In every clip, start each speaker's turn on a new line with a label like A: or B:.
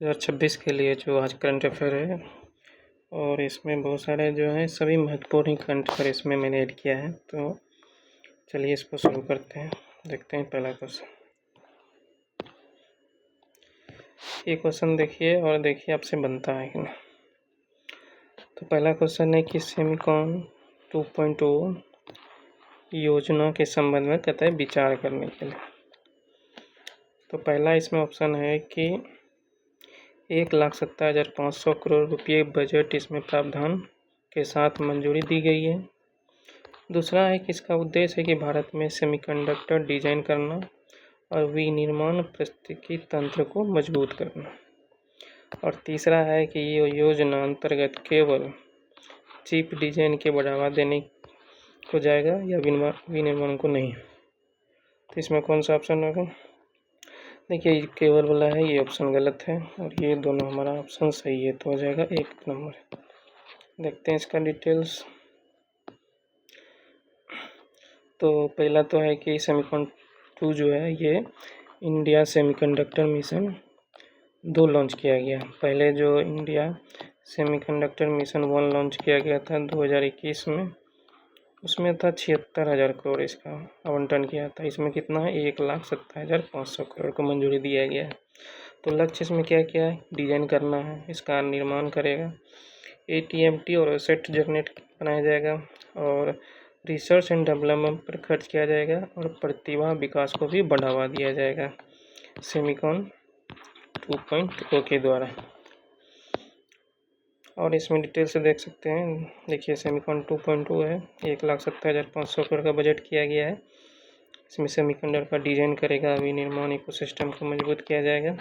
A: 2026 के लिए जो आज करंट अफेयर है, और इसमें बहुत सारे जो हैं सभी महत्वपूर्ण ही करंट अफेयर इसमें मैंने ऐड किया है। तो चलिए इसको शुरू करते हैं। देखते हैं पहला क्वेश्चन। ये क्वेश्चन देखिए और देखिए आपसे बनता है कि नहीं। तो पहला क्वेश्चन है कि सेमिकॉन 2.0 योजना के संबंध में कहता है विचार करने के लिए। तो पहला इसमें ऑप्शन है कि 1,70,500 करोड़ रुपये बजट इसमें प्रावधान के साथ मंजूरी दी गई है। दूसरा है कि इसका उद्देश्य है कि भारत में सेमीकंडक्टर डिजाइन करना और विनिर्माण पारिस्थितिकी तंत्र को मजबूत करना। और तीसरा है कि ये योजना अंतर्गत केवल चिप डिजाइन के बढ़ावा देने को जाएगा या विनिर्माण को नहीं। तो इसमें कौन सा ऑप्शन होगा? देखिए केवल वाला है, ये ऑप्शन गलत है और ये दोनों हमारा ऑप्शन सही है, तो हो जाएगा 1 नंबर। देखते हैं इसका डिटेल्स। तो पहला तो है कि सेमिकॉन 2 जो है ये इंडिया सेमीकंडक्टर मिशन 2 लॉन्च किया गया। पहले जो इंडिया सेमीकंडक्टर मिशन 1 लॉन्च किया गया था 2021 में, उसमें था 76,000 करोड़ इसका आवंटन किया था। इसमें कितना है? 1,70,500 करोड़ को मंजूरी दिया गया है। तो लक्ष्य इसमें क्या क्या है? डिजाइन करना है, इसका निर्माण करेगा, ATMT और एसेट जनरेट बनाया जाएगा, और रिसर्च एंड डेवलपमेंट पर खर्च किया जाएगा, और प्रतिभा विकास को भी बढ़ावा दिया जाएगा सेमिकॉन 2.0 के द्वारा। और इसमें डिटेल से देख सकते हैं। देखिए सेमिकॉन 2.0 है, 1,70,500 करोड़ का बजट किया गया है। इसमें सेमीकंडक्टर का डिजाइन करेगा, विनिर्माण इकोसिस्टम को मजबूत किया जाएगा।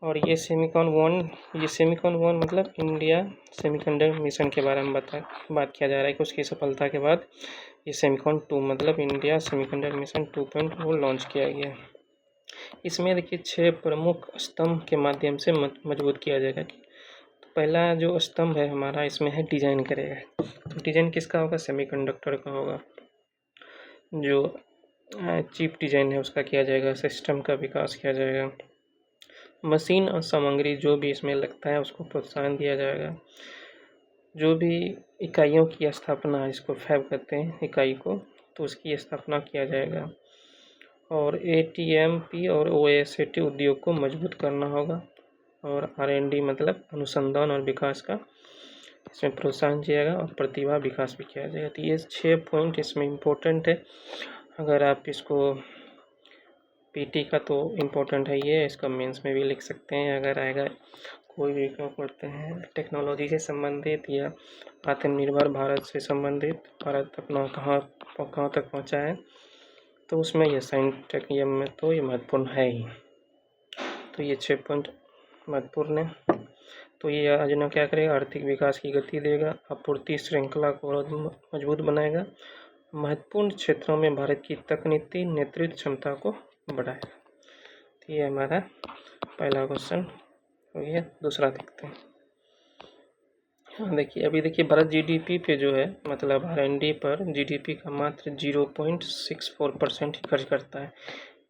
A: और ये सेमिकॉन 1 मतलब इंडिया सेमीकंडक्टर मिशन के बारे में बात किया जा रहा है कि उसकी सफलता के बाद ये सेमिकॉन 2 मतलब इंडिया सेमीकंडक्टर मिशन 2.0 लॉन्च किया गया। इसमें देखिए 6 प्रमुख स्तंभ के माध्यम से मजबूत किया जाएगा। तो पहला जो स्तंभ है हमारा इसमें है डिजाइन करेगा। तो डिजाइन किसका होगा? सेमीकंडक्टर का होगा। जो चिप डिजाइन है उसका किया जाएगा, सिस्टम का विकास किया जाएगा, मशीन और सामग्री जो भी इसमें लगता है उसको प्रोत्साहन दिया जाएगा। जो भी इकाइयों की स्थापना, इसको फैब कहते हैं इकाई को, तो उसकी स्थापना किया जाएगा। और ATMP और OSAT उद्योग को मजबूत करना होगा। और R&D मतलब अनुसंधान और विकास का इसमें प्रोत्साहन किया जाएगा, और प्रतिभा विकास भी किया जाएगा। तो ये 6 पॉइंट इसमें इम्पोर्टेंट है। अगर आप इसको PT का तो इम्पोर्टेंट है ये, इसका मेंस में भी लिख सकते हैं अगर आएगा। कोई भी क्या पढ़ते हैं टेक्नोलॉजी से संबंधित या आत्मनिर्भर भारत से संबंधित, भारत अपना कहाँ तक पहुँचा है, तो उसमें ये साइंस में तो ये महत्वपूर्ण है ही। तो ये 6 पॉइंट महत्वपूर्ण है। तो ये योजना क्या करेगा? आर्थिक विकास की गति देगा, आपूर्ति श्रृंखला को और मजबूत बनाएगा, महत्वपूर्ण क्षेत्रों में भारत की तकनीकी नेतृत्व क्षमता को बढ़ाएगा। तो ये हमारा पहला क्वेश्चन हो गया। दूसरा देखते हैं। हाँ देखिए, अभी देखिए भारत GDP पे जो है मतलब R&D पर GDP का मात्र 0.64% ही खर्च करता है।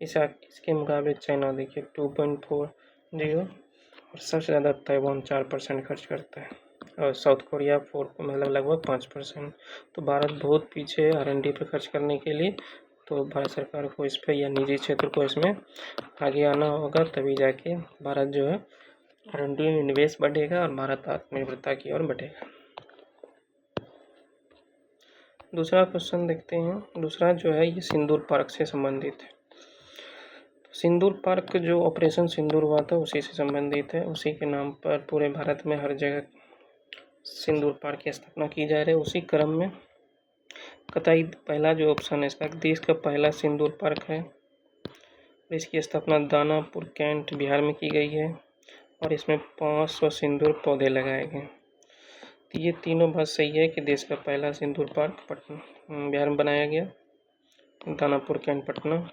A: इसके मुकाबले चाइना देखिए 2.40 और सबसे ज़्यादा ताइवान 4% खर्च करता है, और साउथ कोरिया 4 मतलब लगभग 5%। तो भारत बहुत पीछे है R&D पर खर्च करने के लिए। तो भारत सरकार को इस पर या निजी क्षेत्र को इसमें आगे आना होगा, तभी जाके भारत जो है R&D में निवेश बढ़ेगा और भारत आत्मनिर्भरता की ओर बढ़ेगा। दूसरा क्वेश्चन देखते हैं। दूसरा जो है ये सिंदूर पार्क से संबंधित है। सिंदूर पार्क जो ऑपरेशन सिंदूर हुआ था उसी से संबंधित है। उसी के नाम पर पूरे भारत में हर जगह सिंदूर पार्क की स्थापना की जा रही है। उसी क्रम में कतई पहला जो ऑप्शन है इसका, देश का पहला सिंदूर पार्क है। इसकी स्थापना दानापुर कैंट बिहार में की गई है, और इसमें 500 सिंदूर पौधे लगाए गए। तो ये तीनों बात सही है कि देश का पहला सिंदूर पार्क पटना बिहार में बनाया गया, दानापुर कैंट पटना,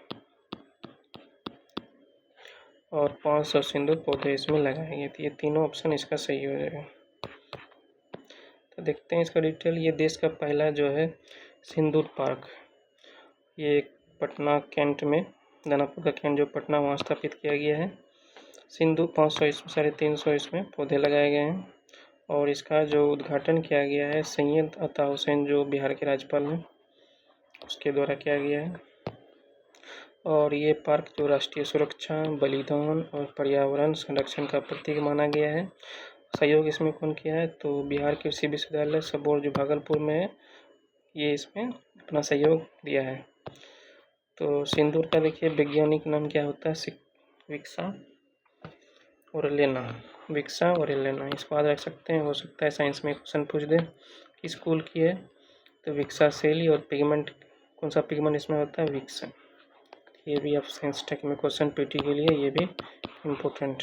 A: और 500 सिंदूर पौधे इसमें लगाए गए। तो ये तीनों ऑप्शन इसका सही हो जाएगा। तो देखते हैं इसका डिटेल। ये देश का पहला जो है सिंदूर पार्क, ये पटना कैंट में, दानापुर का कैंट जो पटना वहाँ स्थापित किया गया है। सिंधु 500 इसमें 350 इसमें पौधे लगाए गए हैं। और इसका जो उद्घाटन किया गया है सैयद अता हुसैन जो बिहार के राज्यपाल हैं उसके द्वारा किया गया है। और ये पार्क जो राष्ट्रीय सुरक्षा, बलिदान और पर्यावरण संरक्षण का प्रतीक माना गया है। सहयोग इसमें कौन किया है तो बिहार कृषि विश्वविद्यालय सबौर जो भागलपुर में है, ये इसमें अपना सहयोग दिया है। तो सिंदूर का देखिए वैज्ञानिक नाम क्या होता है, विक्सा ओरेलिना, इसको याद रख सकते हैं। हो सकता है साइंस में क्वेश्चन पूछ दे किस स्कूल की है तो विक्सा शैली। और पिगमेंट, कौन सा पिगमेंट इसमें होता है, विक्सा। ये भी आप साइंस टेक में क्वेश्चन पीटी के लिए ये भी इम्पोर्टेंट।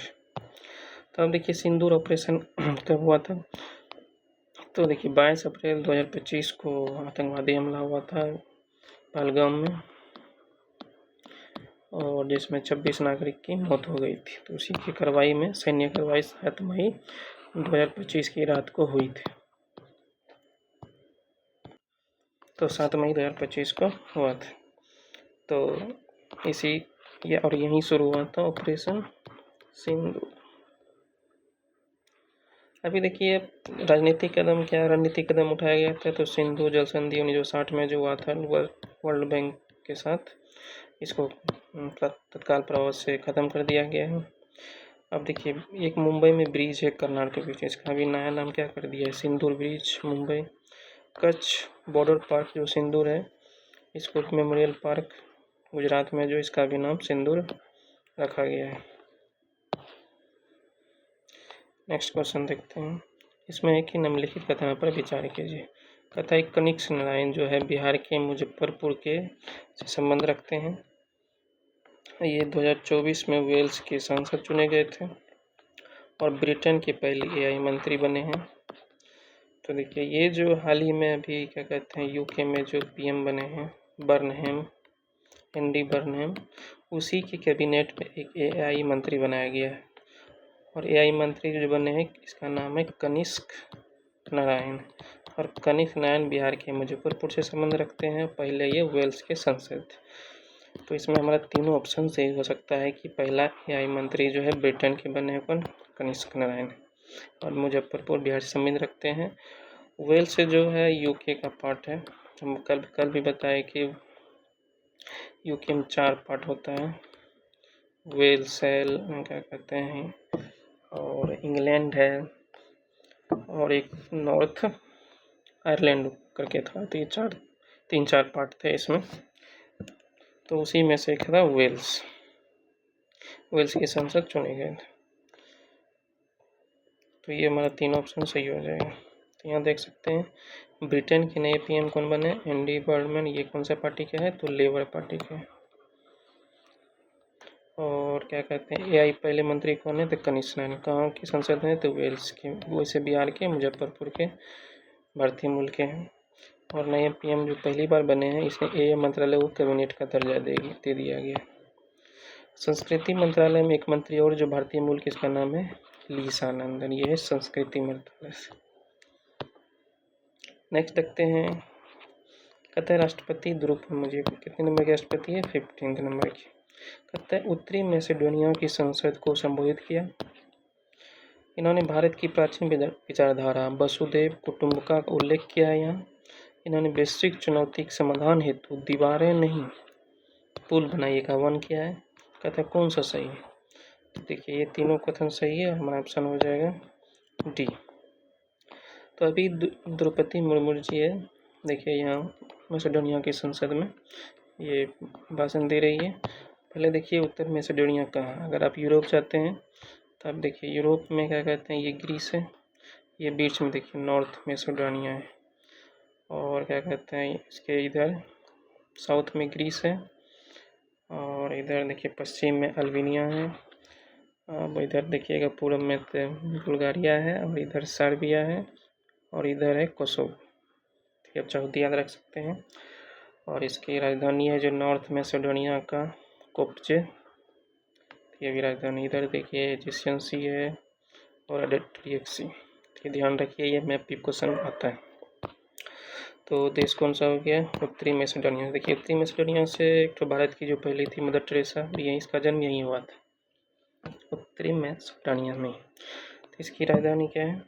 A: तो अब देखिए सिंदूर ऑपरेशन कब हुआ था तो देखिए 22 अप्रैल 2025 को आतंकवादी हमला हुआ था पहलगाम में, और जिसमें 26 नागरिक की मौत हो गई थी। तो उसी की कार्रवाई में सैन्य कार्रवाई 7 मई 2025 की रात को हुई थी। तो 7 मई 2025 को हुआ था। तो और यहीं शुरू हुआ था ऑपरेशन सिंदूर। अभी देखिए रणनीतिक कदम उठाया गया था। तो सिंधु जल संधि 1960 में जो हुआ था वर्ल्ड बैंक के साथ, इसको तत्काल प्रभाव से ख़त्म कर दिया गया है। अब देखिए एक मुंबई में ब्रिज है कर्नाटक के बीच, इसका भी नया नाम क्या कर दिया है, Sindoor bridge Mumbai. Kutch border park जो सिंदूर है, इसको मेमोरियल पार्क गुजरात में जो, इसका भी नाम सिंदूर रखा गया है। नेक्स्ट क्वेश्चन देखते हैं। इसमें एक ही निम्नलिखित कथनों पर विचार कीजिए। कथा एक कनिष्क नारायण जो है बिहार के मुजफ्फरपुर के से संबंध रखते हैं। ये 2024 में वेल्स के सांसद चुने गए थे और ब्रिटेन के पहले एआई मंत्री बने हैं। तो देखिए ये जो हाल ही में अभी क्या कहते हैं यूके में जो पीएम बने हैं बर्नहेम, एंडी बर्नहेम, उसी के कैबिनेट में एक एआई मंत्री बनाया गया है। और एआई मंत्री जो बने हैं इसका नाम है कनिष्क नारायण। और कनिष्क नारायण बिहार के मुजफ्फरपुर से संबंध रखते हैं, पहले ये वेल्स के सांसद। तो इसमें हमारा तीनों ऑप्शन सही हो सकता है कि पहला एआई मंत्री जो है ब्रिटेन के बने हैं कौन, कनिष्क नारायण, और मुजफ्फरपुर बिहार से संबंध रखते हैं। वेल्स जो है यूके का पार्ट है। हम कल भी बताए कि यूके में 4 पार्ट होता है, वेल्स है, क्या कहते हैं, और इंग्लैंड है, और एक नॉर्थ आयरलैंड करके था। तो ये 3-4 पार्ट थे इसमें। तो उसी में से एक था वेल्स के सांसद चुने गए थे। तो ये हमारा 3 ऑप्शन सही हो जाएगा। तो यहाँ देख सकते हैं ब्रिटेन के नए पीएम कौन बने, एंडी बर्नमैन। ये कौन सा पार्टी के है तो लेबर पार्टी के। और क्या कहते हैं एआई पहले मंत्री कौन है तो कनिष्क नारायण। कहाँ के सांसद हैं तो वेल्स के, वैसे बिहार के मुजफ्फरपुर के भारतीय मूल के हैं। और नए पीएम जो पहली बार बने हैं इसमें एआई मंत्रालय को कैबिनेट का दर्जा दे दिया गया। संस्कृति मंत्रालय में एक मंत्री और जो भारतीय मूल के, इसका नाम है लीसा नंदन। ये है संस्कृति मंत्रालय से। नेक्स्ट देखते हैं। कहता है राष्ट्रपति द्रौपदी मुर्मू कितने नंबर के राष्ट्रपति है, 15 नंबर की। कहता है उत्तरी मैसेडोनिया की संसद को संबोधित किया। इन्होंने भारत की प्राचीन विचारधारा वसुधैव कुटुंबकम का उल्लेख किया है। यहाँ इन्होंने वैश्विक चुनौती के समाधान हेतु दीवारें नहीं पुल बनाइए का आह्वान किया है। कहता है कौन सा सही है तो देखिए ये तीनों कथन सही है, हमारा ऑप्शन हो जाएगा डी। तो अभी द्रौपदी मुर्मू जी है, देखिए यहाँ मैसेडोनिया की संसद में ये भाषण दे रही है। पहले देखिए उत्तर मैसेडोनिया कहाँ, अगर आप यूरोप जाते हैं तो आप देखिए यूरोप में क्या कहते हैं, ये ग्रीस है, ये बीच में देखिए नॉर्थ मैसेडोनिया है, और क्या कहते हैं इसके इधर साउथ में ग्रीस है, और इधर देखिए पश्चिम में अल्बानिया है, अब इधर देखिएगा पूर्व में तो बुल्गारिया है, और इधर सर्बिया है, और इधर है कोसोवो। ठीक है, चौथी याद रख सकते हैं। और इसकी राजधानी है जो नॉर्थ मैसेडोनिया का कोप्चे, ये भी राजधानी। इधर देखिए एजियंसी है और एडेट्रियक्सी। ठीक, ध्यान रखिए ये मैप भी क्वेश्चन आता है। तो देश कौन सा हो गया, उत्तरी मैसेडोनिया। देखिए उत्तरी मैसेडोनिया से एक तो भारत की जो पहली थी मदर टेरेसा भी यहीं, इसका जन्म यहीं हुआ था। उत्तरी मैसेडोनिया में। तो इसकी राजधानी क्या है?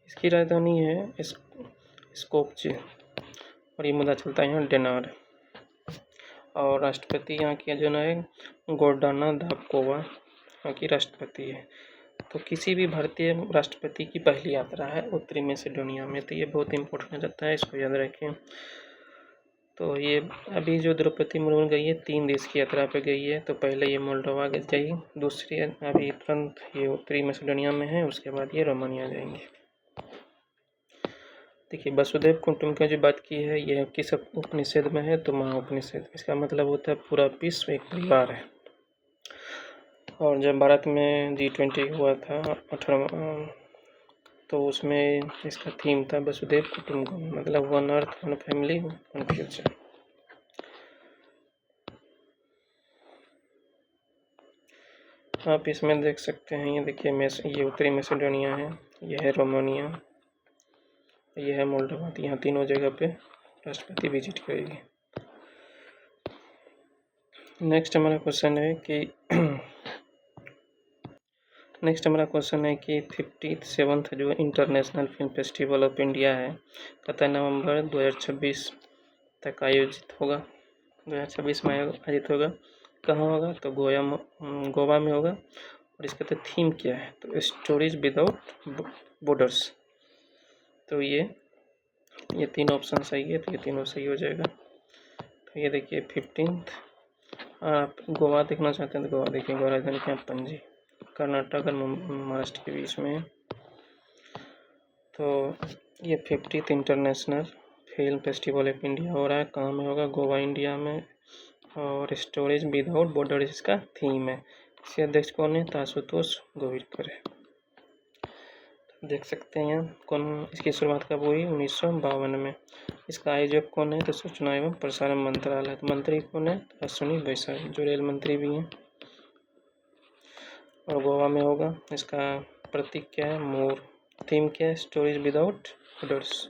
A: इसकी राजधानी है स्कोपजे और ये मुद्दा चलता है यहाँ डेनार। और राष्ट्रपति यहाँ की जो है गोर्डाना दाबकोवा यहाँ की राष्ट्रपति है। तो किसी भी भारतीय राष्ट्रपति की पहली यात्रा है उत्तरी मैसेडोनिया में, तो ये बहुत इंपॉर्टेंट हो जाता है, इसको याद रखें। तो ये अभी जो द्रौपदी मुर्मू गई है 3 देश की यात्रा पे गई है। तो पहले ये मोल्डोवा गई, दूसरी अभी तुरंत ये उत्तरी मैसेडोनिया में है, उसके बाद ये रोमानिया जाएंगे। देखिए वसुधैव कुटुंबकम की जो बात की है यह किस उपनिषद में है? तो महाउपनिषद। इसका मतलब होता है पूरा विश्व एक परिवार है। और जब भारत में G20 हुआ था 18 तो उसमें इसका थीम था वसुधैव कुटुंबकम, मतलब one earth one family one future. आप इसमें देख सकते हैं, ये देखिए ये उत्तरी मैसेडोनिया है, यह है रोमानिया, यह है मोल्डोवा। यहाँ तीनों जगह पे राष्ट्रपति विजिट करेगी। नेक्स्ट हमारा क्वेश्चन है कि 57th जो international film festival of India है कत नवंबर 2026 तक आयोजित होगा। 2026 में आयोजित होगा। कहाँ होगा? तो गोवा में होगा। और इसका तो थीम क्या है? तो स्टोरीज विदाउट बॉर्डर्स। तो ये 3 ऑप्शन सही है, तो ये तीनों सही हो जाएगा। तो ये देखिए 15th। आप गोवा देखना चाहते हैं तो गोवा देखिए, गोवा राजधानी क्या? पणजी। कर्नाटक और महाराष्ट्र के बीच में। तो ये 50th international film festival of India हो रहा है। कहाँ में होगा? गोवा इंडिया में। और स्टोरेज विदाउट बॉर्डर इसका थीम है। इसके अध्यक्ष कौन है? तो आशुतोष गोविलकर है। देख सकते हैं कौन इसकी शुरुआत कब हुई? 1952 में। इसका आयोजक कौन है? तो सूचना एवं प्रसारण मंत्रालय। तो मंत्री कौन है? अश्विनी वैष्णव जो रेल मंत्री भी हैं। और गोवा में होगा। इसका प्रतीक क्या है? मोर। थीम क्या है? Stories without borders.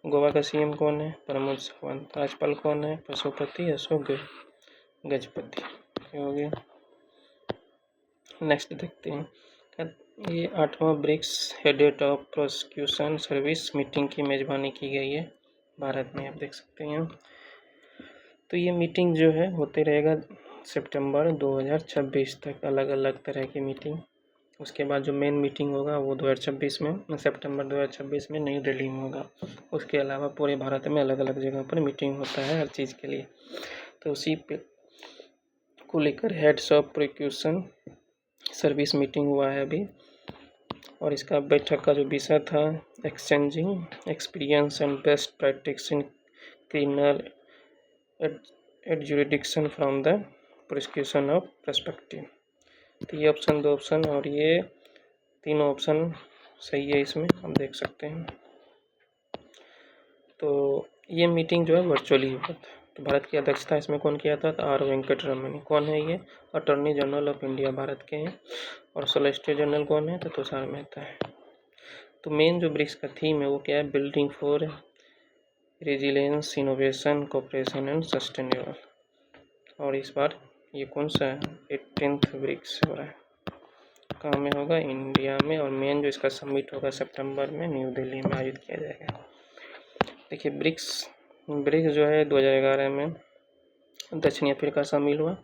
A: गोवा का सीएम कौन है? प्रमोद सावंत। राज्यपाल कौन है? पशुपति अशोक गजपति। हो गया। नेक्स्ट देखते हैं, ये 8वां BRICS headed of prosecution service meeting की मेजबानी की गई है भारत में। आप देख सकते हैं। तो ये मीटिंग जो है होते रहेगा सितंबर 2026 तक, अलग अलग तरह की मीटिंग। उसके बाद जो मेन मीटिंग होगा वो 2026 में, सितंबर 2026 में नई दिल्ली में होगा। उसके अलावा पूरे भारत में अलग अलग जगह पर मीटिंग होता है हर चीज़ के लिए। तो उसी पे को लेकर heads of prosecution service meeting हुआ है अभी। और इसका बैठक का जो विषय था exchanging experience and best practice in criminal adjudication from the prosecution of perspective. तो ये ऑप्शन 2 ऑप्शन और ये तीनों ऑप्शन सही है इसमें, हम देख सकते हैं। तो ये मीटिंग जो है वर्चुअली हुआ था। तो भारत की अध्यक्षता इसमें कौन किया था? तो आर वेंकटरमन। कौन है ये? Attorney general of India Bharat के हैं। और सोलिसिटर जनरल कौन है? तो तुषार मेहता है। तो मेन जो ब्रिक्स का थीम है वो क्या है? Building for resilience, innovation, cooperation and sustainable. और इस बार ये कौन सा है? 18th ब्रिक्स हो रहा है। कहाँ में होगा? इंडिया में। और मेन जो इसका समिट होगा सितंबर में न्यू दिल्ली में आयोजित किया जाएगा। देखिए ब्रिक्स जो है 2011 में दक्षिणी अफ्रीका शामिल हुआ।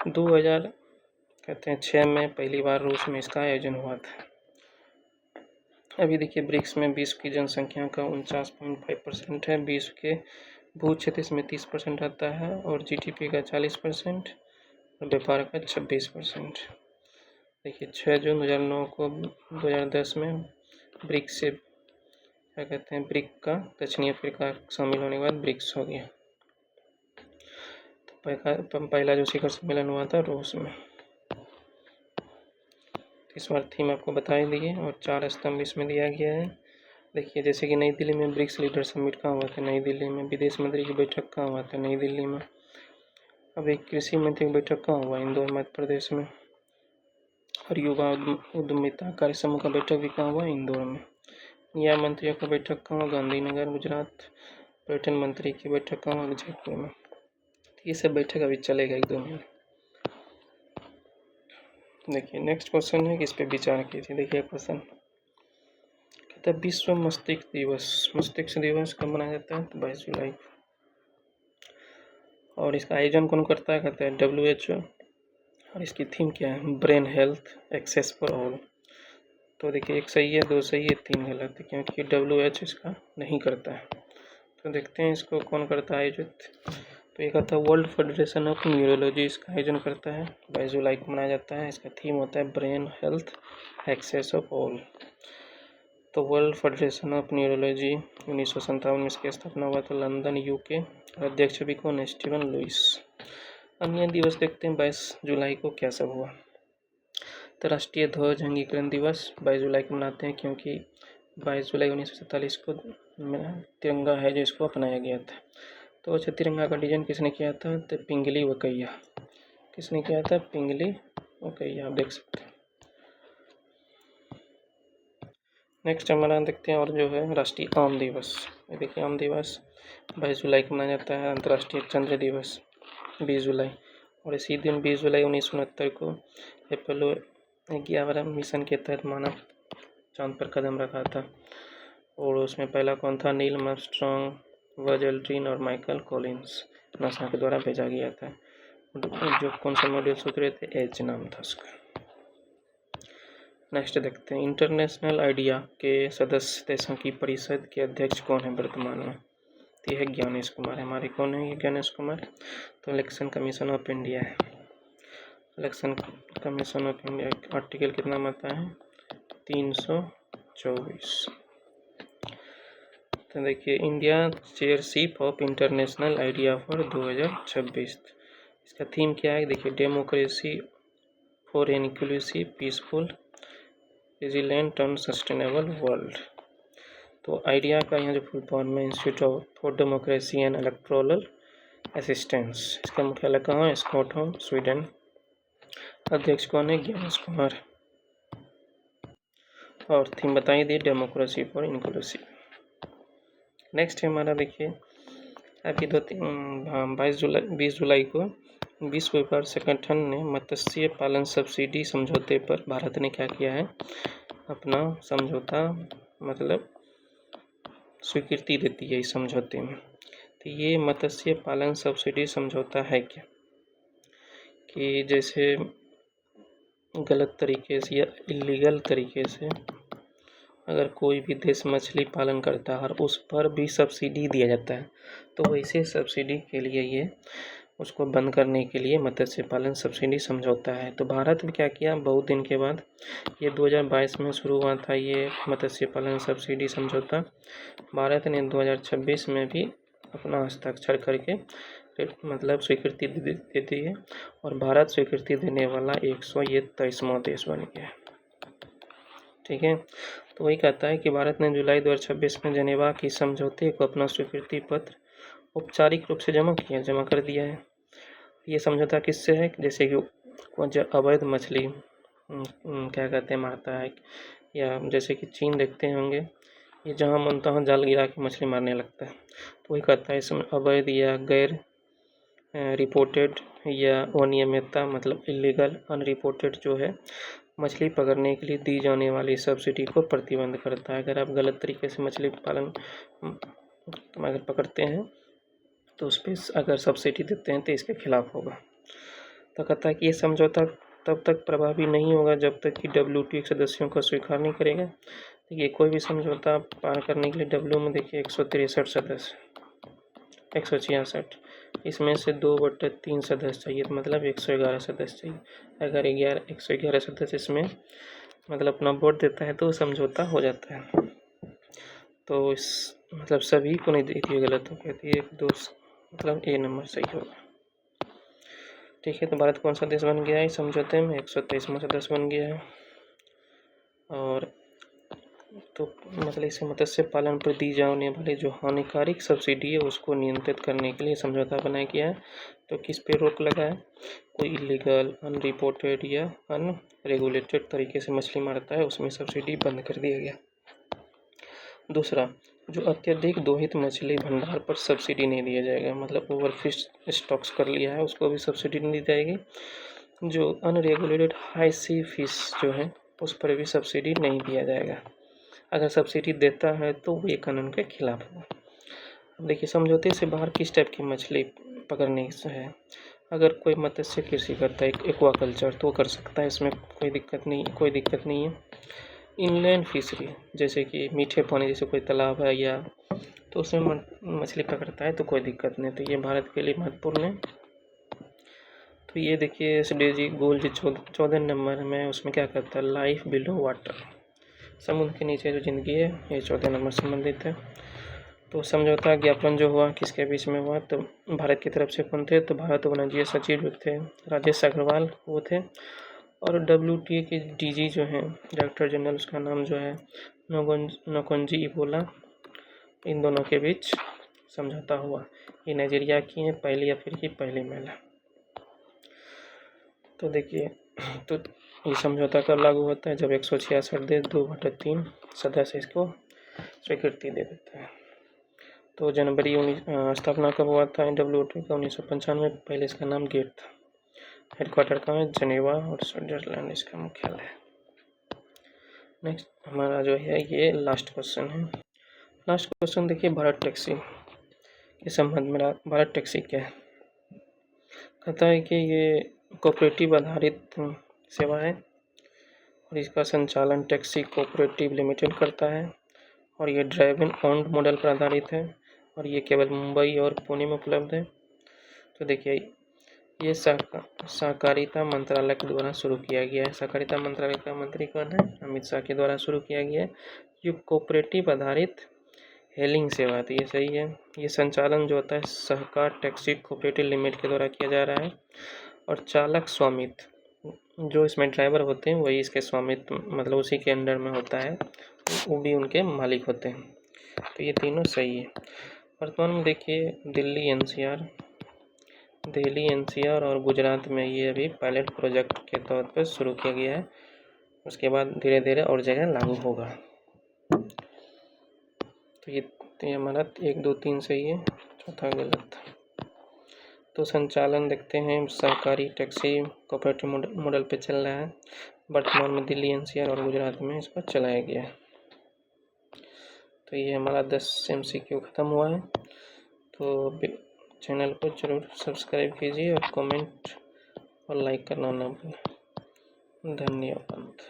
A: 2006 में पहली बार रूस में इसका आयोजन हुआ था। अभी देखिए ब्रिक्स में विश्व की जनसंख्या का 49.5% है। विश्व के भू क्षेत्र इसमें 30% आता है। और जीडीपी का 40% और व्यापार का 26%। देखिए 6 जून 2009 को 2010 में ब्रिक्स से क्या कहते हैं ब्रिक का दक्षिणी अफ्रीका शामिल होने के बाद ब्रिक्स हो गया। तो पहला जो शिखर सम्मेलन हुआ था रूस में। इस बार थीम आपको बताई दिए और 4 स्तंभ इसमें दिया गया है। देखिए जैसे कि नई दिल्ली में ब्रिक्स लीडर समिट कहाँ हुआ था? नई दिल्ली में। विदेश मंत्री की बैठक कहाँ हुआ था? नई दिल्ली में। अब एक कृषि मंत्री की बैठक कहाँ हुआ? इंदौर मध्य प्रदेश में। और युवा उद्यमिता कार्य समूह का बैठक भी कहाँ हुआ? इंदौर में। या मंत्रियों का बैठक कहाँ हुआ? गांधीनगर गुजरात। पर्यटन मंत्री की बैठक कहाँ हुआ? जयपुर में। ये सब बैठक अभी चलेगा 1-2 महीने। देखिए नेक्स्ट क्वेश्चन है, किस पे विचार कीजिए। देखिए क्वेश्चन कहता है विश्व मस्तिष्क दिवस, मस्तिष्क दिवस कब मनाया जाता है? तो 22 जुलाई। और इसका आयोजन कौन करता है? कहते हैं WHO। और इसकी थीम क्या है? Brain health access for all. तो देखिए एक सही है, दो सही है, तीन गलत है, क्योंकि WHO इसका नहीं करता है। तो देखते हैं इसको कौन करता है आयोजित। तो ये कहता है वर्ल्ड फेडरेशन ऑफ न्यूरोलॉजी इसका आयोजन करता है, 22 जुलाई को मनाया जाता है। इसका थीम होता है brain health access of all. तो वर्ल्ड फेडरेशन ऑफ न्यूरोलॉजी 1957 में इसकी स्थापना हुआ था लंदन UK। अध्यक्ष भी कौन? Steven Lewis. अन्य दिवस देखते हैं 22 जुलाई को क्या सब हुआ। तो राष्ट्रीय ध्वज अंगीकरण दिवस 22 जुलाई को मनाते हैं, क्योंकि 22 जुलाई 1947 को तिरंगा है जो इसको अपनाया गया था। तो अच्छा तिरंगा का डिजाइन किसने किया था? तो पिंगली वकैया। किसने किया था? पिंगली वकैया, आप देख सकते हैं। नेक्स्ट हमारा देखते हैं और जो है राष्ट्रीय आम दिवस। ये देखिए आम दिवस 22 जुलाई को मनाया जाता है। अंतर्राष्ट्रीय चंद्र दिवस 20 जुलाई। और इसी दिन 20 जुलाई 1969 को अपोलो 11 मिशन के तहत मानव चांद पर कदम रखा था। और उसमें पहला कौन था? नील आर्मस्ट्रॉन्ग, बज एल्ड्रिन और माइकल कॉलिंस नासा के द्वारा भेजा गया था। जो कौन सा मॉड्यूल से उतरे थे? एच नाम था उसका। नेक्स्ट देखते हैं इंटरनेशनल आइडिया के सदस्य देशों की परिषद के अध्यक्ष कौन है वर्तमान में? तो यह है ज्ञानेश कुमार। हमारे कौन है ये? ज्ञानेश कुमार। तो इलेक्शन कमीशन ऑफ इंडिया है। Election commission of India article कितना आता है? 324। तो देखिए India chairship of international IDEA for 2026। इसका थीम क्या है? देखिए democracy for an inclusive peaceful resilient and sustainable world. तो आइडिया का यहाँ जो फुल फॉर्म है institute for democracy and electoral assistance. इसका मुख्यालय कहाँ है? Stockholm, Sweden. अध्यक्ष कौन है? ज्ञानेश कुमार। और थीम बताई दी डेमोक्रेसी फॉर इंक्लूसिव। नेक्स्ट है हमारा देखिए अभी 20 जुलाई को विश्व व्यापार संगठन ने मत्स्य पालन सब्सिडी समझौते पर भारत ने क्या किया है? अपना समझौता मतलब स्वीकृति देती है इस समझौते में। तो ये मत्स्य पालन सब्सिडी समझौता है क्या? कि जैसे गलत तरीके से या इलीगल तरीके से अगर कोई भी देश मछली पालन करता है और उस पर भी सब्सिडी दिया जाता है, तो वैसे सब्सिडी के लिए ये उसको बंद करने के लिए मत्स्य पालन सब्सिडी समझौता है। तो भारत ने क्या किया? बहुत दिन के बाद ये 2022 में शुरू हुआ था ये मत्स्य पालन सब्सिडी समझौता। भारत ने 2026 में भी अपना हस्ताक्षर करके मतलब स्वीकृति दे दी है। और भारत स्वीकृति देने वाला 123वां देश बन गया है। ठीक है, तो वही कहता है कि भारत ने जुलाई 2026 में जेनेवा की समझौते को अपना स्वीकृति पत्र औपचारिक रूप से जमा कर दिया है। ये समझौता किससे है? जैसे कि अवैध मछली क्या कहते हैं मारता है, या जैसे कि चीन देखते होंगे ये जहाँ मन तहाँ जाल गिरा के मछली मारने लगता है। तो वही कहता है इसमें अवैध या गैर रिपोर्टेड या अनियमितता मतलब इलीगल अनरिपोर्टेड जो है मछली पकड़ने के लिए दी जाने वाली सब्सिडी को प्रतिबंध करता है। अगर आप गलत तरीके से मछली पालन अगर पकड़ते हैं तो उस पर अगर सब्सिडी देते हैं तो इसके खिलाफ होगा। तो कहता है कि ये समझौता तब तक प्रभावी नहीं होगा जब तक कि WTO सदस्यों को स्वीकार नहीं करेगा। देखिए कोई भी समझौता पार करने के लिए WTO में देखिए 163 सदस्य, 166, इसमें से 2/3 सदस्य चाहिए, तो मतलब 111 सदस्य चाहिए। अगर 111 सदस्य इसमें मतलब अपना वोट देता है तो समझौता हो जाता है। तो इस मतलब सभी को नहीं देखिए गलत हो गया, 1 2 मतलब A नंबर सही होगा। ठीक है, तो भारत कौन सा देश बन गया है इस समझौते में? 123वां सदस्य बन गया है। और तो मतलब इसे मत्स्य पालन पर दी जाने वाली जो हानिकारक सब्सिडी है उसको नियंत्रित करने के लिए समझौता बनाया गया है। तो किस पे रोक लगा है? कोई इलीगल अनरिपोर्टेड या अनरेगुलेटेड तरीके से मछली मारता है उसमें सब्सिडी बंद कर दिया गया। दूसरा, जो अत्यधिक दोहित मछली भंडार पर सब्सिडी नहीं दिया जाएगा, मतलब ओवरफिश स्टॉक्स कर लिया है उसको भी सब्सिडी नहीं दी जाएगी। जो अनरेगुलेटेड हाई सी फिश जो है उस पर भी सब्सिडी नहीं दिया जाएगा। अगर सब्सिडी देता है तो वो ये कानून के खिलाफ होगा। अब देखिए, समझौते से बाहर किस टाइप की मछली पकड़ने से है। अगर कोई मत्स्य कृषि करता है, एक्वाकल्चर, तो कर सकता है, इसमें कोई दिक्कत नहीं है। इनलैंड फिशरी, जैसे कि मीठे पानी, जैसे कोई तालाब है या, तो उसमें मछली पकड़ता है तो कोई दिक्कत नहीं। तो ये भारत के लिए महत्वपूर्ण है। तो ये देखिए SDG गोल जो 14 नंबर में, उसमें क्या करता है, लाइफ बिलो वाटर, समुद्र के नीचे जो जिंदगी है, ये 14 नंबर संबंधित है। तो समझौता ज्ञापन जो हुआ किसके बीच में हुआ, तो भारत की तरफ से कौन थे, तो भारत वाणिज्य सचिव जो थे राजेश अग्रवाल वो थे, और WTO के DG जो हैं, डायरेक्टर जनरल, उसका नाम जो है नोकोंजी इबोला। इन दोनों के बीच समझौता हुआ। ये नाइजीरिया की है पहली अफ्रीकी पहली महिला। तो देखिए, तो ये समझौता कब लागू होता है, जब 166 देश 2/3 सदस्य इसको स्वीकृति दे देते हैं। तो जनवरी स्थापना कब हुआ था WTO का, 1995। पहले इसका नाम गेट था। हेडक्वार्टर का है जनेवा और स्विट्जरलैंड इसका मुख्यालय है। नेक्स्ट हमारा जो है ये लास्ट क्वेश्चन है। लास्ट क्वेश्चन देखिए, भारत टैक्सी के संबंध में। भारत टैक्सी क्या है, कहता है कि ये कोऑपरेटिव आधारित सेवा है और इसका संचालन टैक्सी कोऑपरेटिव लिमिटेड करता है, और ये ड्राइव इन ओन्ड मॉडल पर आधारित है, और ये केवल मुंबई और पुणे में उपलब्ध है। तो देखिए, ये सहकारिता मंत्रालय के द्वारा शुरू किया गया है। सहकारिता मंत्रालय का मंत्री कौन है, अमित शाह के द्वारा शुरू किया गया है। ये कोऑपरेटिव आधारित हेलिंग सेवा, तो ये सही है। ये संचालन जो होता है सहकार टैक्सी कोऑपरेटिव लिमिटेड के द्वारा किया जा रहा है, और चालक स्वामित्व, जो इसमें ड्राइवर होते हैं वही इसके स्वामित्व, मतलब उसी के अंडर में होता है, वो भी उनके मालिक होते हैं। तो ये तीनों सही है। वर्तमान में देखिए, दिल्ली NCR और गुजरात में ये अभी पायलट प्रोजेक्ट के तौर पर शुरू किया गया है। उसके बाद धीरे धीरे और जगह लागू होगा। तो ये हमारा 1 2 3 सही है, चौथा गलत। तो संचालन देखते हैं, सहकारी टैक्सी कोऑपरेटिव मॉडल पे चल रहा है। वर्तमान में दिल्ली NCR और गुजरात में इसको चलाया गया है। तो ये हमारा 10 MCQ ख़त्म हुआ है। तो चैनल को जरूर सब्सक्राइब कीजिए और कमेंट और लाइक करना ना भूलें। धन्यवाद।